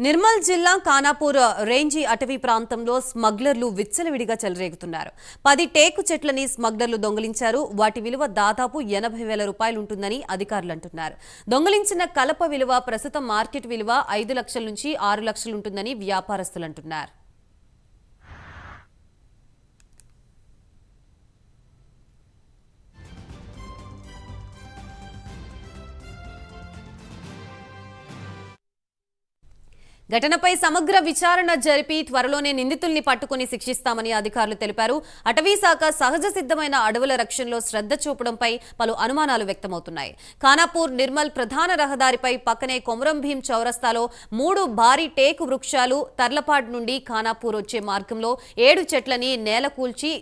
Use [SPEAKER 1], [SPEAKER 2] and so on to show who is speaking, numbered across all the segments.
[SPEAKER 1] నిర్మల్ జిల్లా ఖానాపూర్ రేంజీ అటవీ ప్రాంతంలో స్మగ్లర్లు విచ్చలవిడిగా చెలరేగుతున్నారు. 10 టేకు చెట్లని స్మగ్లర్లు దొంగిలించారు. వాటి విలువ దాదాపు 80,000 రూపాయలు ఉంటుందని అధికారులు అంటున్నారు. దొంగిలించిన కలప విలువ ప్రస్తుతం మార్కెట్ విలువ 5 లక్షల నుంచి 6 లక్షలు ఉంటుందని వ్యాపారస్తులు అంటున్నారు. ఘటనపై సమగ్ర విచారణ జరిపి త్వరలోనే నిందితుల్ని పట్టుకుని శిక్షిస్తామని అధికారులు తెలిపారు. అటవీ శాఖ సహజ సిద్ధమైన అడవుల రక్షణలో శ్రద్ధ చూపడంపై పలు అనుమానాలు వ్యక్తమవుతున్నాయి. ఖానాపూర్ నిర్మల్ ప్రధాన రహదారిపై పక్కనే కొమరం భీం చౌరస్తాలో 3 భారీ టేకు వృక్షాలు, తర్లపాడ్ నుండి ఖానాపూర్ వచ్చే మార్గంలో 7 చెట్లని నేలకూల్చి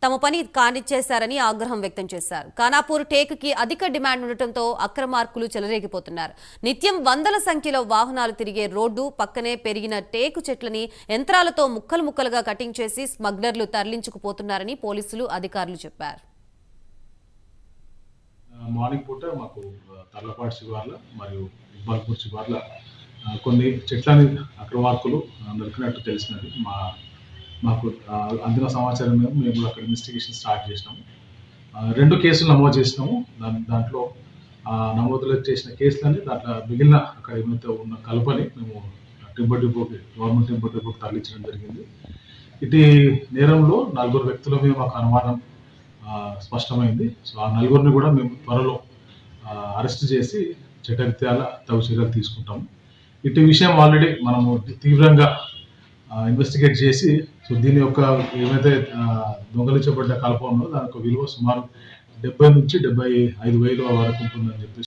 [SPEAKER 1] తమ పని కానిచ్చేశారని ఆగ్రహం వ్యక్తం చేశారు. ఖానాపూర్ టేకుకి అధిక డిమాండ్ ఉండటంతో అక్రమార్కులు చెలరేగిపోతున్నారు. నిత్యం వందల సంఖ్యలో వాహనాలు తిరిగే రోడ్డు పక్కనే పెరిగిన టేకు చెట్లని యంత్రాలతో ముక్కలు ముక్కలుగా కటింగ్ చేసి స్మగ్లర్లు తరలించుకుపోతున్నారని పోలీసులు అధికారులు చెప్పారు.
[SPEAKER 2] మార్నింగ్ పూట మాకు తర్లపాడు శివార్ల మరియు ఇబ్బాల్పూర్ శివార్ల కొన్ని చెట్లని అక్రమార్కులు నరికినట్టు తెలిసినది. మాకు అందిన సమాచారం మీద మేము కూడా అక్కడ ఇన్వెస్టిగేషన్ స్టార్ట్ చేసినాము. 2 కేసులు నమోదు చేసినాము. దాంట్లో నమోదు చేసిన కేసులని దాంట్లో మిగిలిన అక్కడ ఏమైతే ఉన్న కలపని మేము టింబర్ డిపోకి, గవర్నమెంట్ టింబర్ డిపోకి తరలించడం జరిగింది. ఇది నేరంలో 4 వ్యక్తుల మీద మాకు అనుమానం స్పష్టమైంది. సో ఆ 4 కూడా మేము త్వరలో అరెస్ట్ చేసి చట్టరీత్యాల తగు చర్యలు తీసుకుంటాము. ఇటు విషయం ఆల్రెడీ మనము తీవ్రంగా ఇన్వెస్టిగేట్ చేసి సో దీని యొక్క ఏమైతే దొంగలించబడ్డ కలప ఉందో దానికి విలువ సుమారు 70 నుంచి 75,000 వరకు ఉంటుందని చెప్పేసి